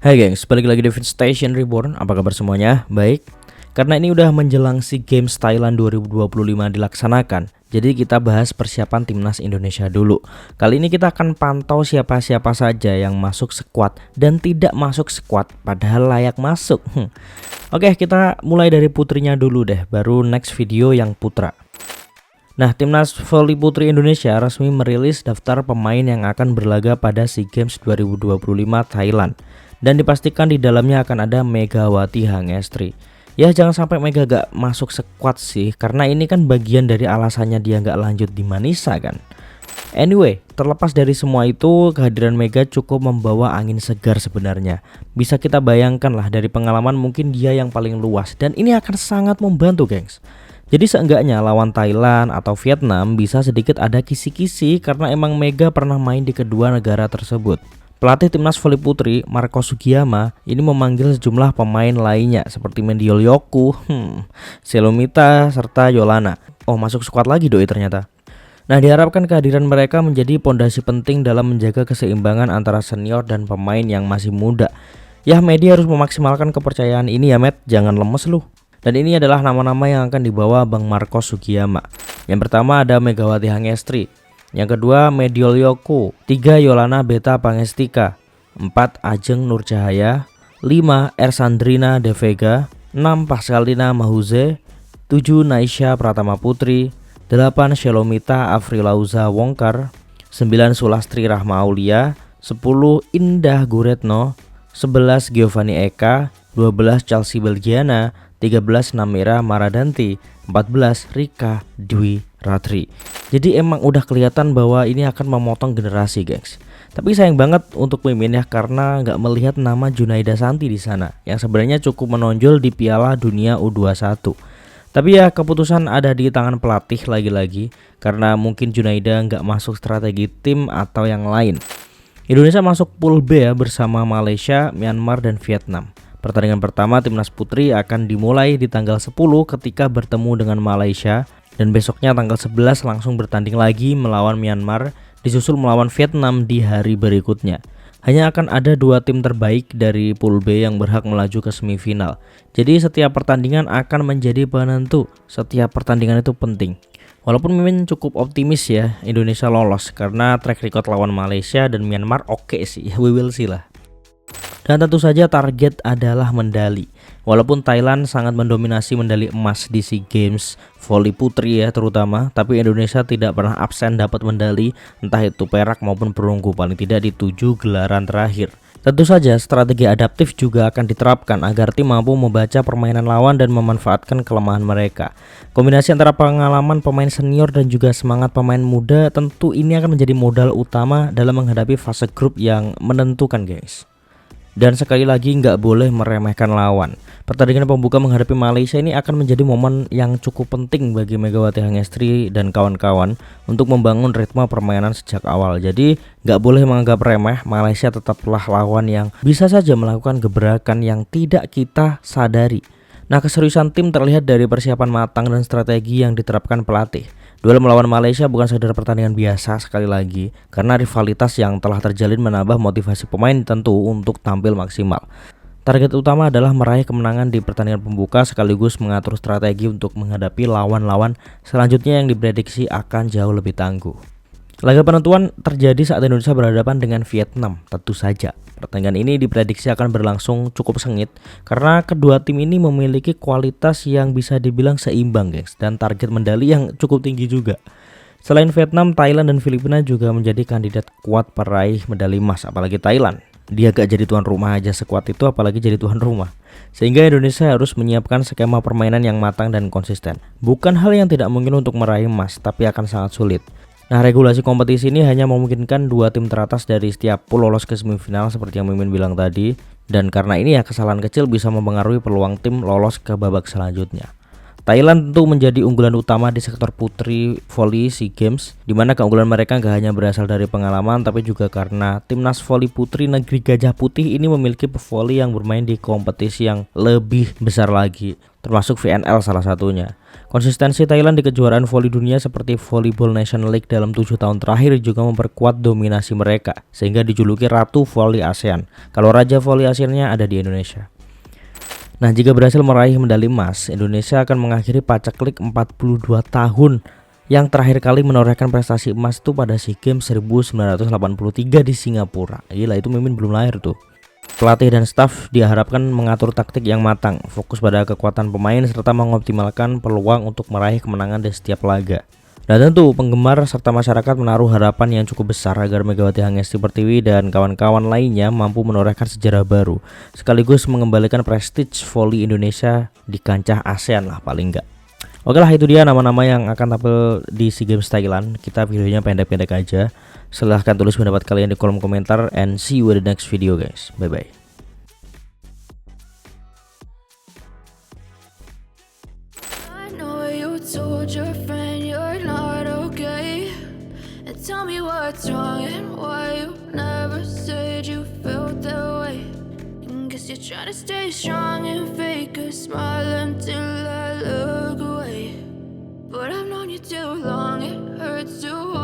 Hai gengs, balik lagi di Fit Station Reborn. Apa kabar semuanya? Baik. Karena ini udah menjelang SEA Games Thailand 2025 dilaksanakan, jadi kita bahas persiapan timnas Indonesia dulu. Kali ini kita akan pantau siapa-siapa saja yang masuk skuad dan tidak masuk skuad padahal layak masuk. Oke, kita mulai dari putrinya dulu deh, baru next video yang putra. Nah, timnas voli putri Indonesia resmi merilis daftar pemain yang akan berlaga pada SEA Games 2025 Thailand. Dan dipastikan di dalamnya akan ada Megawati Hangestri. Ya jangan sampai Mega gak masuk skuad sih, karena ini kan bagian dari alasannya dia gak lanjut di Manisa kan. Anyway, terlepas dari semua itu, kehadiran Mega cukup membawa angin segar sebenarnya. Bisa kita bayangkan lah, dari pengalaman mungkin dia yang paling luas, dan ini akan sangat membantu gengs. Jadi seenggaknya lawan Thailand atau Vietnam bisa sedikit ada kisi-kisi karena emang Mega pernah main di kedua negara tersebut. Pelatih timnas voli putri Marco Sugiyama ini memanggil sejumlah pemain lainnya seperti Mendiol Yoku, Selomita serta Yolana. Oh, masuk skuad lagi doi ternyata. Nah, diharapkan kehadiran mereka menjadi pondasi penting dalam menjaga keseimbangan antara senior dan pemain yang masih muda. Ya, media harus memaksimalkan kepercayaan ini ya, Matt. Jangan lemes lu. Dan ini adalah nama-nama yang akan dibawa Bang Marco Sugiyama. Yang pertama ada Megawati Hangestri. Yang kedua Mendiol Yoku, 3 Yolana Beta Pangestika, 4 Ajeng Nurcahaya, 5 Ersandrina De Vega, 6 Pascalina Mahuze, 7 Naisha Pratama Putri, 8 Shelomita Afrilauza Wongkar, 9 Sulastri Rahma Aulia, 10 Indah Guretno, 11 Giovanni Eka, 12 Chelsea Belgiana, 13 Namira Maradanti, 14 Rika Dwi Ratri. Jadi emang udah kelihatan bahwa ini akan memotong generasi, guys. Tapi sayang banget untuk Mimin ya, karena nggak melihat nama Junaida Santi di sana, yang sebenarnya cukup menonjol di Piala Dunia U21. Tapi ya keputusan ada di tangan pelatih lagi-lagi, karena mungkin Junaida nggak masuk strategi tim atau yang lain. Indonesia masuk pool B ya bersama Malaysia, Myanmar dan Vietnam. Pertandingan pertama timnas putri akan dimulai di tanggal 10 ketika bertemu dengan Malaysia, dan besoknya tanggal 11 langsung bertanding lagi melawan Myanmar, disusul melawan Vietnam di hari berikutnya. Hanya akan ada 2 tim terbaik dari pool B yang berhak melaju ke semifinal. Jadi setiap pertandingan akan menjadi penentu. Setiap pertandingan itu penting. Walaupun Mimin cukup optimis ya Indonesia lolos, karena track record lawan Malaysia dan Myanmar oke sih. We will see lah. Dan tentu saja target adalah medali. Walaupun Thailand sangat mendominasi medali emas di SEA Games voli putri ya terutama, tapi Indonesia tidak pernah absen dapat medali, entah itu perak maupun perunggu, paling tidak di 7 gelaran terakhir. Tentu saja strategi adaptif juga akan diterapkan agar tim mampu membaca permainan lawan dan memanfaatkan kelemahan mereka. Kombinasi antara pengalaman pemain senior dan juga semangat pemain muda tentu ini akan menjadi modal utama dalam menghadapi fase grup yang menentukan, guys. Dan sekali lagi nggak boleh meremehkan lawan. Pertandingan pembuka menghadapi Malaysia ini akan menjadi momen yang cukup penting bagi Megawati Hangestri dan kawan-kawan untuk membangun ritme permainan sejak awal. Jadi nggak boleh menganggap remeh, Malaysia tetaplah lawan yang bisa saja melakukan gebrakan yang tidak kita sadari. Nah, keseriusan tim terlihat dari persiapan matang dan strategi yang diterapkan pelatih. Duel melawan Malaysia bukan sekedar pertandingan biasa sekali lagi, karena rivalitas yang telah terjalin menambah motivasi pemain tentu untuk tampil maksimal. Target utama adalah meraih kemenangan di pertandingan pembuka sekaligus mengatur strategi untuk menghadapi lawan-lawan selanjutnya yang diprediksi akan jauh lebih tangguh. Laga penentuan terjadi saat Indonesia berhadapan dengan Vietnam, tentu saja. Pertandingan ini diprediksi akan berlangsung cukup sengit karena kedua tim ini memiliki kualitas yang bisa dibilang seimbang, guys, dan target medali yang cukup tinggi juga. Selain Vietnam, Thailand dan Filipina juga menjadi kandidat kuat peraih medali emas, apalagi Thailand. Dia gak jadi tuan rumah aja sekuat itu, apalagi jadi tuan rumah. Sehingga Indonesia harus menyiapkan skema permainan yang matang dan konsisten. Bukan hal yang tidak mungkin untuk meraih emas, tapi akan sangat sulit. Nah, regulasi kompetisi ini hanya memungkinkan 2 tim teratas dari setiap pool lolos ke semifinal seperti yang Mimin bilang tadi. Dan karena ini ya kesalahan kecil bisa mempengaruhi peluang tim lolos ke babak selanjutnya. Thailand tentu menjadi unggulan utama di sektor putri voli SEA Games, di mana keunggulan mereka nggak hanya berasal dari pengalaman, tapi juga karena timnas voli putri negeri Gajah Putih ini memiliki pevoli yang bermain di kompetisi yang lebih besar lagi, termasuk VNL salah satunya. Konsistensi Thailand di kejuaraan voli dunia seperti Volleyball National League dalam 7 tahun terakhir juga memperkuat dominasi mereka, sehingga dijuluki Ratu Voli ASEAN, kalau Raja Voli ASEAN-nya ada di Indonesia. Nah, jika berhasil meraih medali emas, Indonesia akan mengakhiri pacaklik 42 tahun yang terakhir kali menorehkan prestasi emas itu pada SEA Games 1983 di Singapura. Gila, itu Mimin belum lahir tuh. Pelatih dan staf diharapkan mengatur taktik yang matang, fokus pada kekuatan pemain serta mengoptimalkan peluang untuk meraih kemenangan di setiap laga. Dan tentu penggemar serta masyarakat menaruh harapan yang cukup besar agar Megawati Hangesti Pertiwi dan kawan-kawan lainnya mampu menorehkan sejarah baru, sekaligus mengembalikan prestige voli Indonesia di kancah ASEAN lah paling enggak. Oke lah, itu dia nama-nama yang akan tampil di SEA Games Thailand. Kita videonya pendek-pendek aja. Silahkan tulis pendapat kalian di kolom komentar, and see you in the next video guys. Bye bye. Tell me what's wrong and why you never said you felt that way. Guess you're trying to stay strong and fake a smile until I look away. But I've known you too long, it hurts to